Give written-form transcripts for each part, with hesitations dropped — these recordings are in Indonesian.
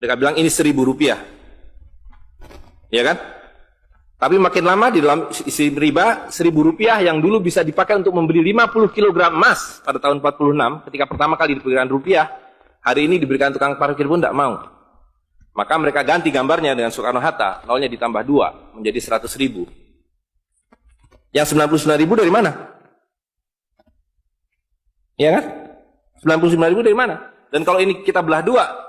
Mereka bilang ini Rp1.000. Ya kan? Tapi makin lama di dalam isi riba, Rp1.000 yang dulu bisa dipakai untuk membeli 50 kg emas pada tahun 46, ketika pertama kali diberikan rupiah, hari ini diberikan tukang parkir pun tidak mau. Maka mereka ganti gambarnya dengan Soekarno-Hatta, nolnya ditambah 2, menjadi 100.000. Yang 99.000 dari mana? Ya kan? 99.000 dari mana? Dan kalau ini kita belah 2,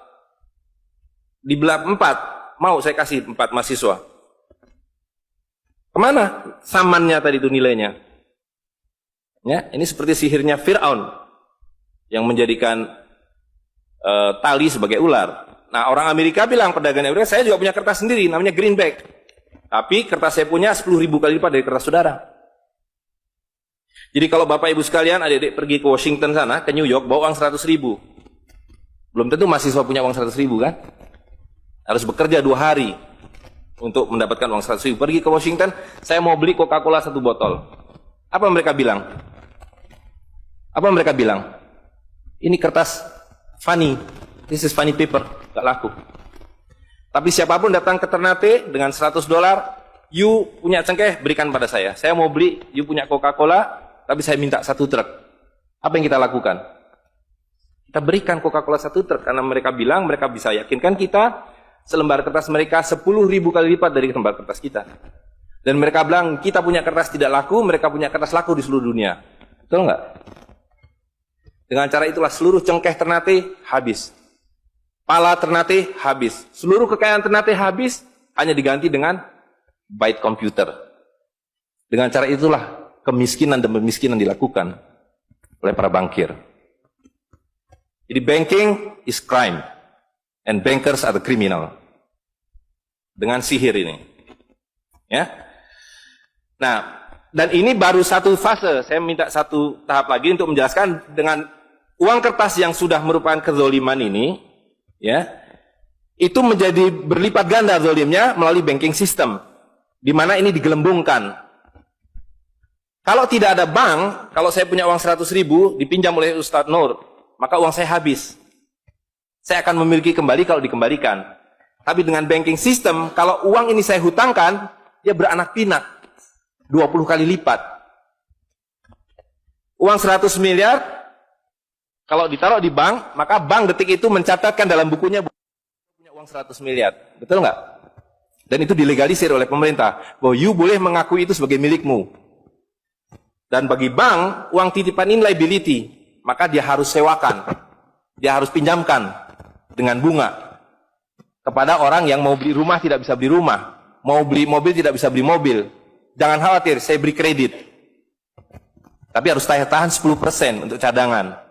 dibelah 4, mau saya kasih 4 mahasiswa. Kemana samannya tadi itu nilainya? Ya, ini seperti sihirnya Fir'aun yang menjadikan tali sebagai ular. Nah, orang Amerika bilang, pedagang Amerika, saya juga punya kertas sendiri, namanya greenback. Tapi kertas saya punya 10.000 kali lipat dari kertas saudara. Jadi kalau Bapak Ibu sekalian, adik-adik pergi ke Washington sana, ke New York, bawa uang 100.000. Belum tentu mahasiswa punya uang 100.000 kan? Harus bekerja 2 hari untuk mendapatkan uang 100.000. Pergi ke Washington, saya mau beli Coca-Cola 1 botol. Apa mereka bilang? Apa mereka bilang? Ini kertas funny. This is funny paper. Gak laku. Tapi siapapun datang ke Ternate dengan $100, you punya cengkeh, berikan pada saya. Saya mau beli, you punya Coca-Cola, tapi saya minta 1 truk. Apa yang kita lakukan? Kita berikan Coca-Cola 1 truk, karena mereka bilang, mereka bisa yakinkan kita, selembar kertas mereka 10.000 kali lipat dari lembar kertas kita. Dan mereka bilang, kita punya kertas tidak laku, mereka punya kertas laku di seluruh dunia. Betul nggak? Dengan cara itulah seluruh cengkeh Ternate habis. Pala Ternate habis. Seluruh kekayaan Ternate habis, hanya diganti dengan byte komputer. Dengan cara itulah kemiskinan dan pemiskinan dilakukan oleh para bankir. Jadi banking is crime. And bankers are the criminal. Dengan sihir ini. Ya. Nah, dan ini baru satu fase. Saya minta satu tahap lagi untuk menjelaskan dengan uang kertas yang sudah merupakan kezoliman ini, ya, itu menjadi berlipat ganda zolimnya melalui banking system, di mana ini digelembungkan. Kalau tidak ada bank, kalau saya punya uang 100.000 dipinjam oleh Ustadz Nur, maka uang saya habis. Saya akan memiliki kembali kalau dikembalikan. Tapi dengan banking system, kalau uang ini saya hutangkan, dia beranak pinak 20 kali lipat. Uang 100 miliar kalau ditaruh di bank, maka bank detik itu mencatatkan dalam bukunya punya uang 100 miliar. Betul nggak? Dan itu dilegalisir oleh pemerintah, bahwa you boleh mengakui itu sebagai milikmu. Dan bagi bank, uang titipan ini liability, maka dia harus sewakan, dia harus pinjamkan dengan bunga kepada orang yang mau beli rumah tidak bisa beli rumah, mau beli mobil tidak bisa beli mobil. Jangan khawatir, saya beri kredit. Tapi harus tahan 10% untuk cadangan.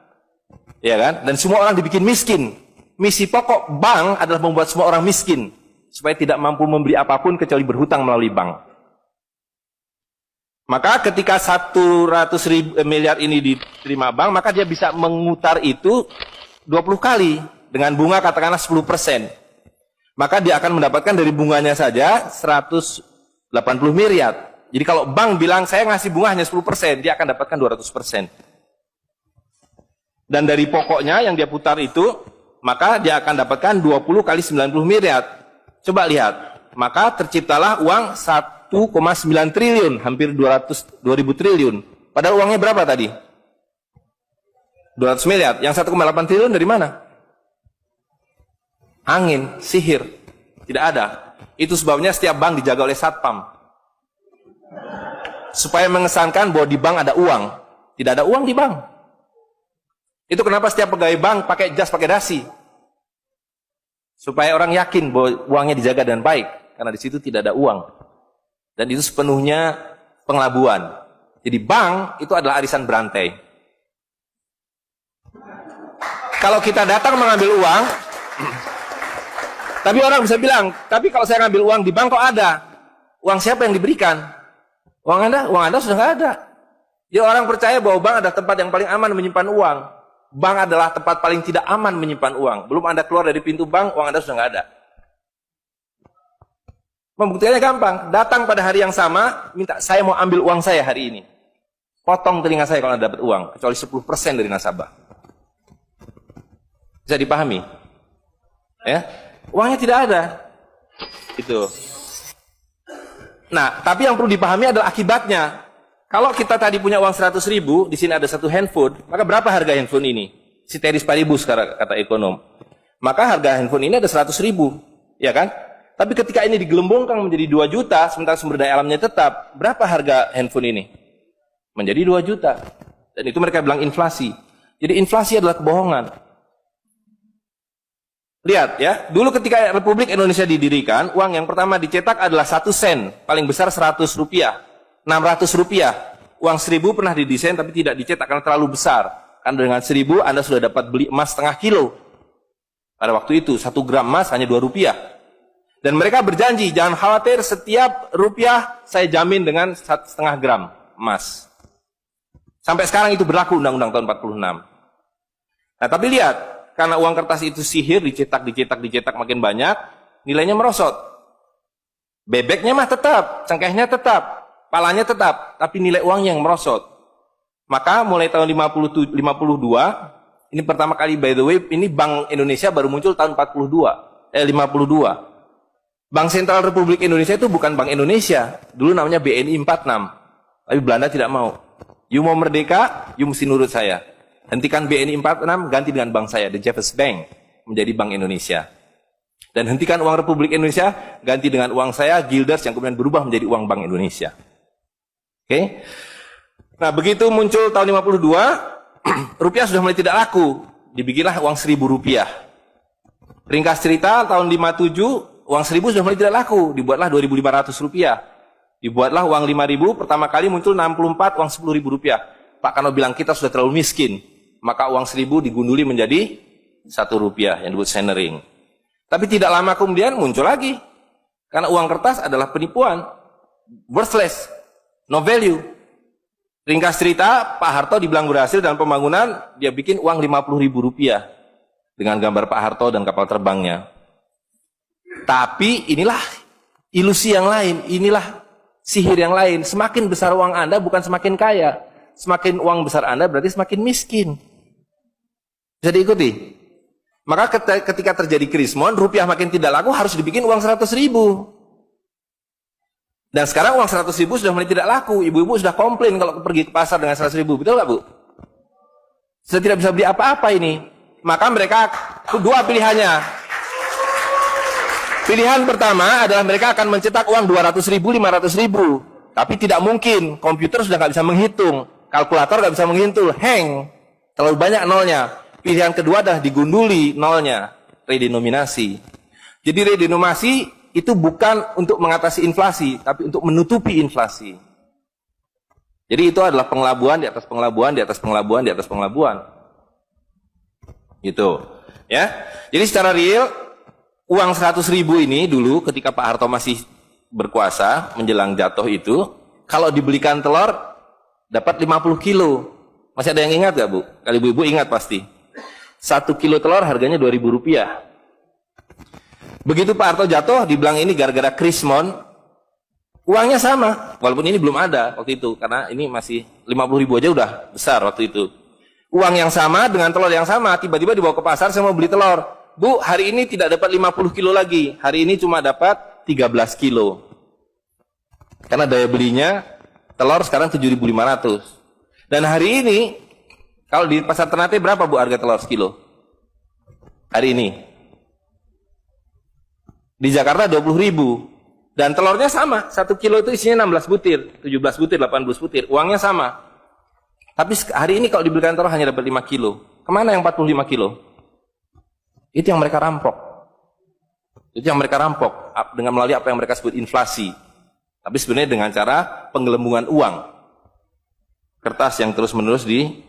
Ya kan? Dan semua orang dibikin miskin. Misi pokok bank adalah membuat semua orang miskin, supaya tidak mampu membeli apapun kecuali berhutang melalui bank. Maka ketika 100 miliar ini diterima bank, maka dia bisa mengutar itu 20 kali dengan bunga katakanlah 10%. Maka dia akan mendapatkan dari bunganya saja 180 miliar. Jadi kalau bank bilang saya ngasih bunga hanya 10%, dia akan dapatkan 200%. Dan dari pokoknya yang dia putar itu, maka dia akan dapatkan 20 kali 90 miliar. Coba lihat, maka terciptalah uang 1,9 triliun, hampir 2.000 triliun. Padahal uangnya berapa tadi? 200 miliar. Yang 1,8 triliun dari mana? Angin, sihir. Tidak ada. Itu sebabnya setiap bank dijaga oleh satpam. Supaya mengesankan bahwa di bank ada uang. Tidak ada uang di bank. Itu kenapa setiap pegawai bank pakai jas, pakai dasi. Supaya orang yakin bahwa uangnya dijaga dengan baik. Karena di situ tidak ada uang. Dan itu sepenuhnya pengelabuan. Jadi bank itu adalah arisan berantai. Kalau kita datang mengambil uang, tapi orang bisa bilang, tapi kalau saya ngambil uang di bank kok ada? Uang siapa yang diberikan? Uang Anda sudah nggak ada. Jadi orang percaya bahwa bank adalah tempat yang paling aman menyimpan uang. Bank adalah tempat paling tidak aman menyimpan uang. Belum Anda keluar dari pintu bank, uang Anda sudah nggak ada. Pembuktiannya gampang. Datang pada hari yang sama, minta saya mau ambil uang saya hari ini. Potong telinga saya kalau Anda dapat uang, kecuali 10% dari nasabah. Bisa dipahami? Ya. Uangnya tidak ada. Itu. Nah, tapi yang perlu dipahami adalah akibatnya. Kalau kita tadi punya uang 100.000, di sini ada satu handphone, maka berapa harga handphone ini? Ceteris paribus kata ekonom. Maka harga handphone ini ada 100.000, ya kan? Tapi ketika ini digelembungkan menjadi 2 juta, sementara sumber daya alamnya tetap, berapa harga handphone ini? Menjadi 2 juta. Dan itu mereka bilang inflasi. Jadi inflasi adalah kebohongan. Lihat ya, dulu ketika Republik Indonesia didirikan, uang yang pertama dicetak adalah 1 sen, paling besar 100 rupiah, 600 rupiah. Uang 1.000 pernah didesain tapi tidak dicetak karena terlalu besar. Karena dengan 1.000 Anda sudah dapat beli emas setengah kilo. Pada waktu itu 1 gram emas hanya 2 rupiah. Dan mereka berjanji, jangan khawatir, setiap rupiah saya jamin dengan 1,5 gram emas. Sampai sekarang itu berlaku Undang-Undang tahun 46. Nah tapi lihat, karena uang kertas itu sihir, dicetak makin banyak, nilainya merosot. Bebeknya mah tetap, cengkehnya tetap, palanya tetap, tapi nilai uang yang merosot. Maka mulai tahun 52, ini pertama kali by the way, ini Bank Indonesia baru muncul tahun 52. Bank Sentral Republik Indonesia itu bukan Bank Indonesia, dulu namanya BNI 46. Tapi Belanda tidak mau. You mau merdeka, you mesti nurut saya. Hentikan BNI 46, ganti dengan bank saya, The Jeffers Bank, menjadi Bank Indonesia. Dan hentikan uang Republik Indonesia, ganti dengan uang saya, Guilders, yang kemudian berubah menjadi uang Bank Indonesia. Oke? Nah, begitu muncul tahun 52, rupiah sudah mulai tidak laku. Dibikinlah uang 1.000 rupiah. Ringkas cerita, tahun 57, uang 1.000 sudah mulai tidak laku. Dibuatlah 2.500 rupiah. Dibuatlah uang 5.000, pertama kali muncul 64, uang 10.000 rupiah. Pak Karno bilang kita sudah terlalu miskin. Maka uang 1.000 digunduli menjadi 1 rupiah yang disebut centering. Tapi tidak lama kemudian muncul lagi. Karena uang kertas adalah penipuan. Worthless. No value. Ringkas cerita, Pak Harto dibilang berhasil dalam pembangunan, dia bikin uang 50.000 rupiah. Dengan gambar Pak Harto dan kapal terbangnya. Tapi inilah ilusi yang lain. Inilah sihir yang lain. Semakin besar uang Anda bukan semakin kaya. Semakin uang besar Anda berarti semakin miskin. Bisa diikuti? Maka ketika terjadi krismon, rupiah makin tidak laku, harus dibikin uang 100.000. Dan sekarang uang 100.000 sudah mulai tidak laku. Ibu-ibu sudah komplain kalau pergi ke pasar dengan 100.000. Betul nggak, Bu? Sudah tidak bisa beli apa-apa ini. Maka mereka dua pilihannya. Pilihan pertama adalah mereka akan mencetak uang 200.000, 500.000. Tapi tidak mungkin. Komputer sudah nggak bisa menghitung. Kalkulator nggak bisa menghitung. Hang. Terlalu banyak nolnya. Pilihan kedua adalah digunduli nolnya, redenominasi. Jadi redenominasi itu bukan untuk mengatasi inflasi, tapi untuk menutupi inflasi. Jadi itu adalah pengelabuan di atas pengelabuan, di atas pengelabuan, di atas pengelabuan. Gitu. Ya. Jadi secara real, uang 100.000 ini dulu ketika Pak Harto masih berkuasa, menjelang jatuh itu, kalau dibelikan telur, dapat 50 kilo. Masih ada yang ingat gak, Bu? Kali ibu-ibu ingat pasti. 1 kilo telur harganya 2.000 rupiah. Begitu Pak Harto jatuh, dibilang ini gara-gara krismon, uangnya sama. Walaupun ini belum ada waktu itu, karena ini masih 50.000 aja udah besar waktu itu. Uang yang sama dengan telur yang sama, tiba-tiba dibawa ke pasar, saya mau beli telur. Bu, hari ini tidak dapat 50 kilo lagi. Hari ini cuma dapat 13 kilo. Karena daya belinya, telur sekarang 7.500. Dan hari ini, kalau di pasar Ternate berapa, Bu, harga telur sekilo? Hari ini. Di Jakarta 20.000. Dan telurnya sama. 1 kilo itu isinya 16 butir, 17 butir, 18 butir. Uangnya sama. Tapi hari ini kalau dibelikan telur hanya dapat 5 kilo. Kemana yang 45 kilo? Itu yang mereka rampok. Itu yang mereka rampok. Dengan melalui apa yang mereka sebut inflasi. Tapi sebenarnya dengan cara penggelembungan uang. Kertas yang terus-menerus di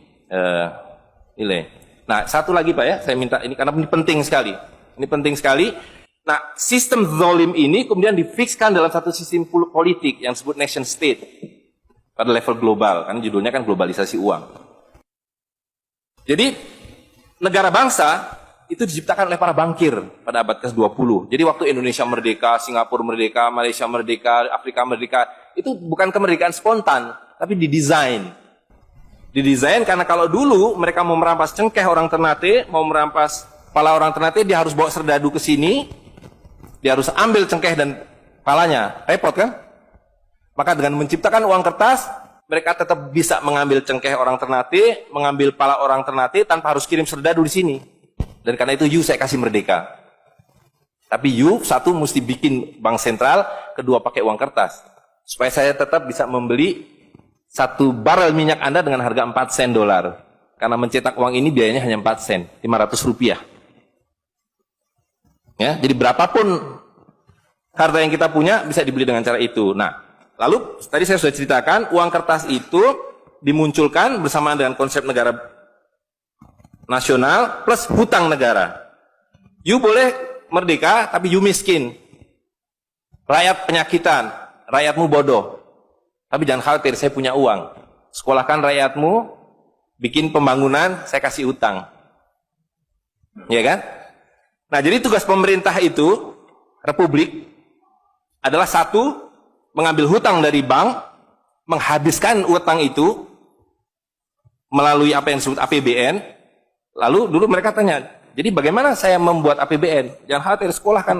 nilai. Nah, satu lagi Pak ya, saya minta ini karena ini penting sekali. Ini penting sekali. Nah, sistem zalim ini kemudian difikskan dalam satu sistem politik yang disebut nation state pada level global, kan judulnya kan globalisasi uang. Jadi negara bangsa itu diciptakan oleh para bankir pada abad ke-20. Jadi waktu Indonesia merdeka, Singapura merdeka, Malaysia merdeka, Afrika merdeka, itu bukan kemerdekaan spontan, tapi didesain. Didesain karena kalau dulu mereka mau merampas cengkeh orang Ternate, mau merampas kepala orang Ternate, dia harus bawa serdadu ke sini, dia harus ambil cengkeh dan palanya, repot kan? Maka dengan menciptakan uang kertas, mereka tetap bisa mengambil cengkeh orang Ternate, mengambil pala orang Ternate tanpa harus kirim serdadu di sini. Dan karena itu saya kasih merdeka. Tapi satu mesti bikin bank sentral, kedua pakai uang kertas. Supaya saya tetap bisa membeli 1 barel minyak Anda dengan harga 4 sen dolar. Karena mencetak uang ini biayanya hanya 4 sen, 500 rupiah. Ya, jadi berapapun harta yang kita punya bisa dibeli dengan cara itu. Nah, lalu tadi saya sudah ceritakan uang kertas itu dimunculkan bersamaan dengan konsep negara nasional plus hutang negara. You boleh merdeka tapi you miskin. Rakyat penyakitan, rakyatmu bodoh. Tapi jangan khawatir, saya punya uang. Sekolahkan rakyatmu, bikin pembangunan, saya kasih hutang. Ya kan? Nah, jadi tugas pemerintah itu, republik, adalah satu, mengambil hutang dari bank, menghabiskan utang itu, melalui apa yang disebut APBN. Lalu dulu mereka tanya, jadi bagaimana saya membuat APBN? Jangan khawatir, sekolahkan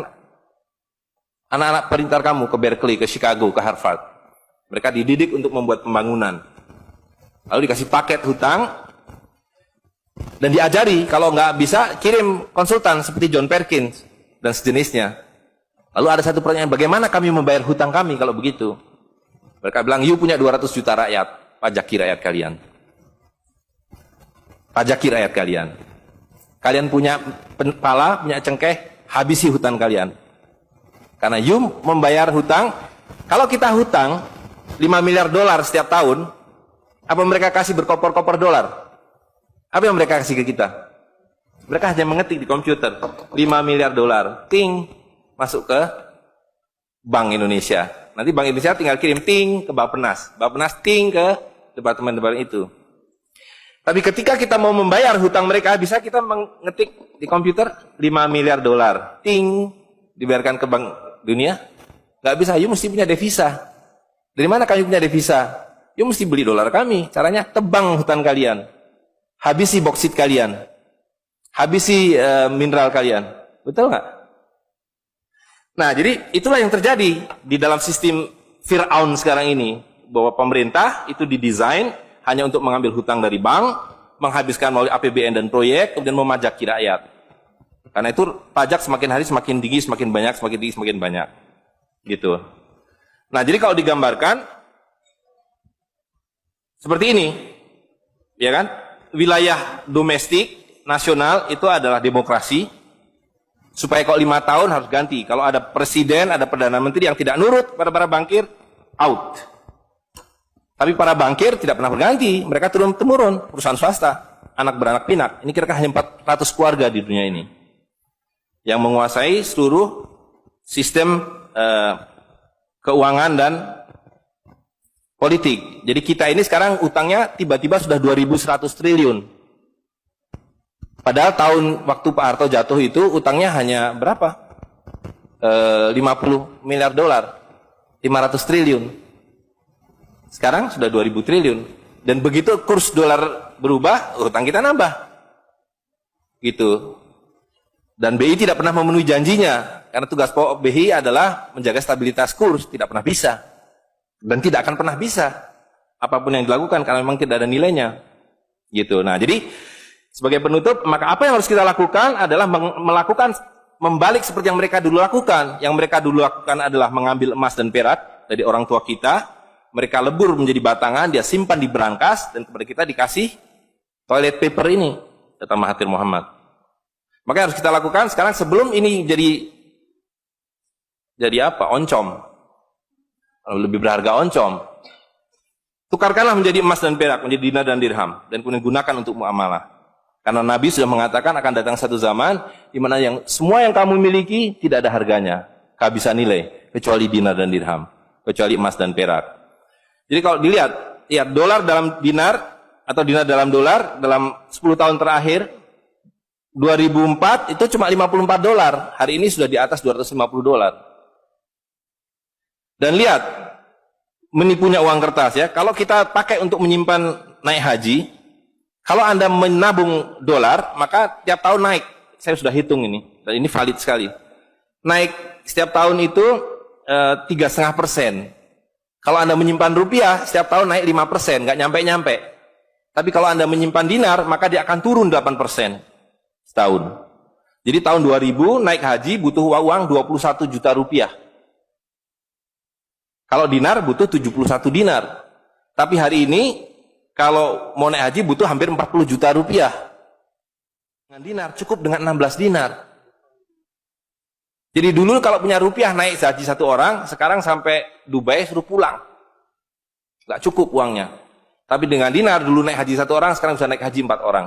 anak-anak pintar kamu ke Berkeley, ke Chicago, ke Harvard. Mereka dididik untuk membuat pembangunan. Lalu dikasih paket hutang, dan diajari, kalau nggak bisa, kirim konsultan seperti John Perkins, dan sejenisnya. Lalu ada satu pertanyaan, bagaimana kami membayar hutang kami kalau begitu? Mereka bilang, you punya 200 juta rakyat, pajaki rakyat kalian. Pajaki rakyat kalian. Kalian punya pala, punya cengkeh, habisi hutang kalian. Karena you membayar hutang, kalau kita hutang, 5 miliar dolar setiap tahun, apa mereka kasih berkoper-koper dolar? Apa yang mereka kasih ke kita? Mereka hanya mengetik di komputer, 5 miliar dolar, ting, masuk ke Bank Indonesia. Nanti Bank Indonesia tinggal kirim ting ke Bappenas, Bappenas ting ke departemen-departemen itu. Tapi ketika kita mau membayar hutang mereka, bisa kita mengetik di komputer 5 miliar dolar, ting, dibayarkan ke Bank Dunia? Nggak bisa, you mesti punya devisa. Dari mana kami punya devisa? You mesti beli dolar kami. Caranya tebang hutan kalian. Habisi boksit kalian. Habisi mineral kalian. Betul nggak? Nah, jadi itulah yang terjadi di dalam sistem Fir'aun sekarang ini. Bahwa pemerintah itu didesain hanya untuk mengambil hutang dari bank, menghabiskan melalui APBN dan proyek, kemudian memajaki rakyat. Karena itu pajak semakin hari semakin tinggi, semakin banyak, semakin tinggi, semakin banyak. Gitu. Nah, jadi kalau digambarkan, seperti ini, ya kan? Wilayah domestik nasional itu adalah demokrasi. Supaya kalau 5 tahun harus ganti. Kalau ada presiden, ada perdana menteri yang tidak nurut pada para bankir, out. Tapi para bankir tidak pernah berganti. Mereka turun-temurun, perusahaan swasta, anak beranak pinak. Ini kira-kira hanya 400 keluarga di dunia ini yang menguasai seluruh sistem keuangan dan politik. Jadi kita ini sekarang utangnya tiba-tiba sudah 2.100 triliun. Padahal tahun waktu Pak Harto jatuh itu utangnya hanya berapa? 50 miliar dolar. 500 triliun. Sekarang sudah 2.000 triliun. Dan begitu kurs dolar berubah, utang kita nambah. Gitu. Dan BI tidak pernah memenuhi janjinya. Karena tugas pokok BI adalah menjaga stabilitas kurs. Tidak pernah bisa. Dan tidak akan pernah bisa. Apapun yang dilakukan karena memang tidak ada nilainya. Gitu. Nah, jadi sebagai penutup, maka apa yang harus kita lakukan adalah membalik seperti yang mereka dulu lakukan. Yang mereka dulu lakukan adalah mengambil emas dan perak dari orang tua kita. Mereka lebur menjadi batangan, dia simpan di berangkas, dan kepada kita dikasih toilet paper ini, kata Mahathir Muhammad. Maka yang harus kita lakukan sekarang sebelum ini jadi apa? Oncom. Lebih berharga oncom. Tukarkanlah menjadi emas dan perak, menjadi dinar dan dirham, dan kemudian gunakan untuk muamalah. Karena Nabi sudah mengatakan akan datang satu zaman di mana semua yang kamu miliki tidak ada harganya, kehabisan nilai, kecuali dinar dan dirham, kecuali emas dan perak. Jadi kalau dilihat, ya dolar dalam dinar atau dinar dalam dolar dalam 10 tahun terakhir 2004 itu cuma 54 dolar. Hari ini sudah di atas 250 dolar. Dan lihat, menipunya uang kertas ya. Kalau kita pakai untuk menyimpan naik haji, kalau Anda menabung dolar, maka tiap tahun naik. Saya sudah hitung ini, dan ini valid sekali. Naik setiap tahun itu 3,5%. Kalau Anda menyimpan rupiah, setiap tahun naik 5%, nggak nyampe-nyampe. Tapi kalau Anda menyimpan dinar, maka dia akan turun 8% setahun. Jadi tahun 2000 naik haji butuh uang 21 juta rupiah. Kalau dinar butuh 71 dinar. Tapi hari ini kalau mau naik haji butuh hampir 40 juta rupiah. Dengan dinar cukup dengan 16 dinar. Jadi dulu kalau punya rupiah naik haji satu orang, sekarang sampai Dubai suruh pulang. Nggak cukup uangnya. Tapi dengan dinar dulu naik haji satu orang, sekarang bisa naik haji 4 orang.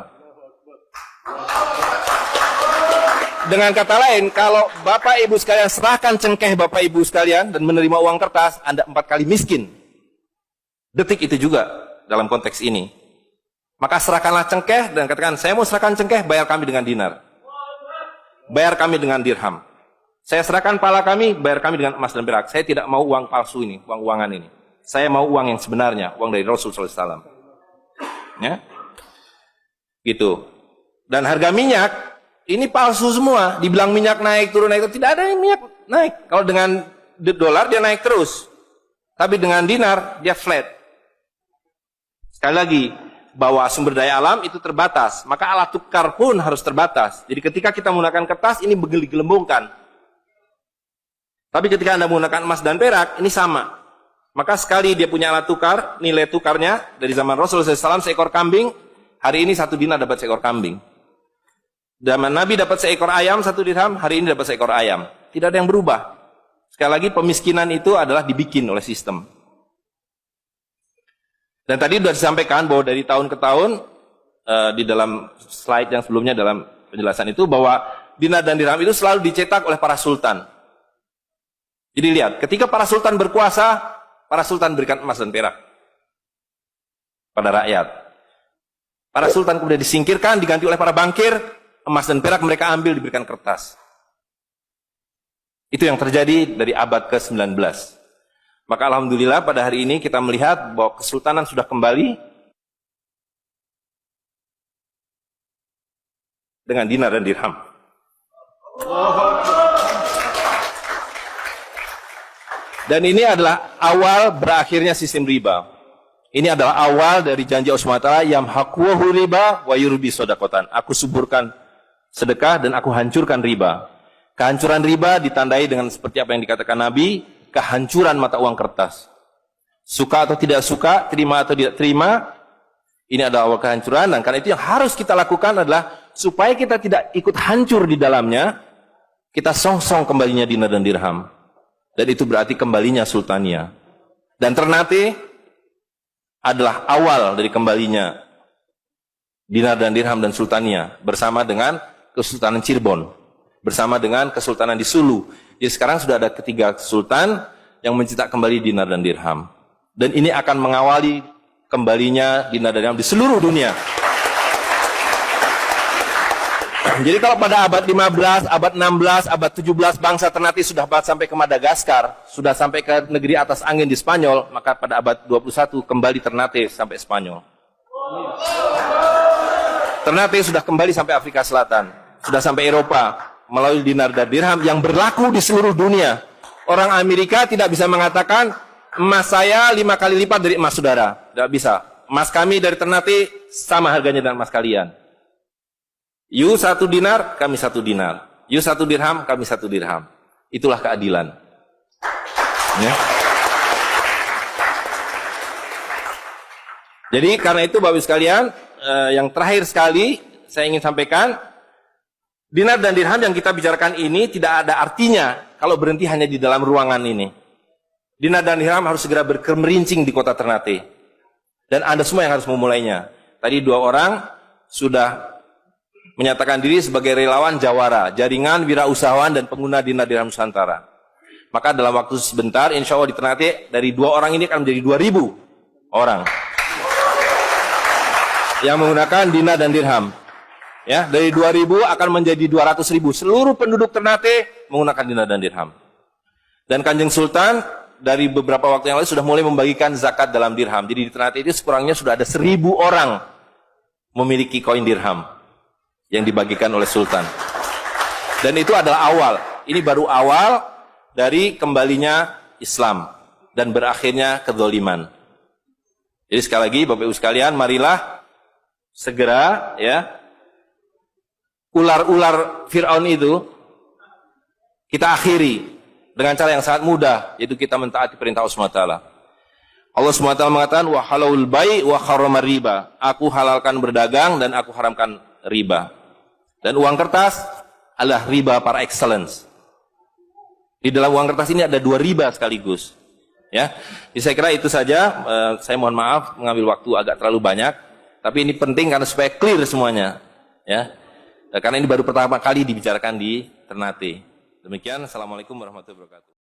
Dengan kata lain, kalau Bapak Ibu sekalian serahkan cengkeh Bapak Ibu sekalian dan menerima uang kertas, Anda 4 kali miskin. Detik itu juga dalam konteks ini. Maka serahkanlah cengkeh dan katakan, saya mau serahkan cengkeh, bayar kami dengan dinar. Bayar kami dengan dirham. Saya serahkan pala kami, bayar kami dengan emas dan perak. Saya tidak mau uang palsu ini, uang-uangan ini. Saya mau uang yang sebenarnya, uang dari Rasul SAW. Ya, gitu. Dan harga minyak ini palsu semua. Dibilang minyak naik turun naik, tidak ada yang minyak naik. Kalau dengan dolar dia naik terus, tapi dengan dinar dia flat. Sekali lagi, bahwa sumber daya alam itu terbatas, maka alat tukar pun harus terbatas. Jadi ketika kita menggunakan kertas ini digelembungkan. Tapi ketika Anda menggunakan emas dan perak, ini sama. Maka sekali dia punya alat tukar, nilai tukarnya dari zaman Rasulullah SAW seekor kambing, hari ini 1 dinar dapat seekor kambing. Zaman Nabi dapat seekor ayam 1 dirham, hari ini dapat seekor ayam. Tidak ada yang berubah. Sekali lagi pemiskinan itu adalah dibikin oleh sistem. Dan tadi sudah disampaikan bahwa dari tahun ke tahun, di dalam slide yang sebelumnya dalam penjelasan itu, bahwa dinar dan dirham itu selalu dicetak oleh para sultan. Jadi lihat, ketika para sultan berkuasa, para sultan berikan emas dan perak pada rakyat. Para sultan kemudian disingkirkan, diganti oleh para bankir, emas dan perak mereka ambil, diberikan kertas. Itu yang terjadi dari abad ke-19. Maka alhamdulillah pada hari ini kita melihat bahwa kesultanan sudah kembali dengan dinar dan dirham. Dan ini adalah awal berakhirnya sistem riba. Ini adalah awal dari janji Allah SWT, yamhaqwahu riba wa yurbi sodakotan. Aku suburkan sedekah dan aku hancurkan riba. Kehancuran riba ditandai dengan seperti apa yang dikatakan Nabi, kehancuran mata uang kertas. Suka atau tidak suka, terima atau tidak terima, ini adalah awal kehancuran. Dan karena itu yang harus kita lakukan adalah supaya kita tidak ikut hancur di dalamnya, kita songsong kembalinya dinar dan dirham. Dan itu berarti kembalinya sultania. Dan Ternate adalah awal dari kembalinya dinar dan dirham dan sultania bersama dengan Kesultanan Cirebon, bersama dengan Kesultanan di Sulu. Jadi sekarang sudah ada 3 sultan yang mencetak kembali dinar dan dirham. Dan ini akan mengawali kembalinya dinar dan dirham di seluruh dunia. Jadi kalau pada abad 15, abad 16, abad 17 bangsa Ternate sudah sampai ke Madagaskar, sudah sampai ke negeri atas angin di Spanyol, maka pada abad 21 kembali Ternate sampai Spanyol. Ternate sudah kembali sampai Afrika Selatan, sudah sampai Eropa melalui dinar dan dirham yang berlaku di seluruh dunia. Orang Amerika tidak bisa mengatakan emas saya 5 kali lipat dari emas saudara, tidak bisa. Emas kami dari Ternate sama harganya dengan emas kalian. You 1 dinar, kami 1 dinar. You 1 dirham, kami 1 dirham. Itulah keadilan. Ya. Jadi karena itu Bapak Ibu sekalian, yang terakhir sekali saya ingin sampaikan, dinar dan dirham yang kita bicarakan ini tidak ada artinya kalau berhenti hanya di dalam ruangan ini. Dinar dan dirham harus segera berkemerincing di kota Ternate. Dan Anda semua yang harus memulainya. Tadi 2 orang sudah menyatakan diri sebagai relawan Jawara, jaringan wirausahawan dan pengguna dinar dirham Nusantara. Maka dalam waktu sebentar, insya Allah di Ternate, dari 2 orang ini akan menjadi 2.000 orang yang menggunakan dinar dan dirham. Ya, dari 2.000 akan menjadi 200.000. Seluruh penduduk Ternate menggunakan dinar dan dirham. Dan Kanjeng Sultan dari beberapa waktu yang lalu sudah mulai membagikan zakat dalam dirham. Jadi di Ternate itu sekurangnya sudah ada 1.000 orang memiliki koin dirham yang dibagikan oleh Sultan. Dan itu adalah awal. Ini baru awal, dari kembalinya Islam dan berakhirnya kedzaliman. Jadi sekali lagi Bapak Ibu sekalian, marilah segera ya ular-ular Fir'aun itu kita akhiri dengan cara yang sangat mudah, yaitu kita mentaati perintah Allah SWT. Allah SWT mengatakan, wa halalul bai' wa harramar riba. Aku halalkan berdagang dan aku haramkan riba. Dan uang kertas adalah riba par excellence. Di dalam uang kertas ini ada 2 riba sekaligus. Ya, jadi saya kira itu saja. Saya mohon maaf mengambil waktu agak terlalu banyak, tapi ini penting karena supaya clear semuanya. Ya, karena ini baru pertama kali dibicarakan di Ternate. Demikian, assalamualaikum warahmatullahi wabarakatuh.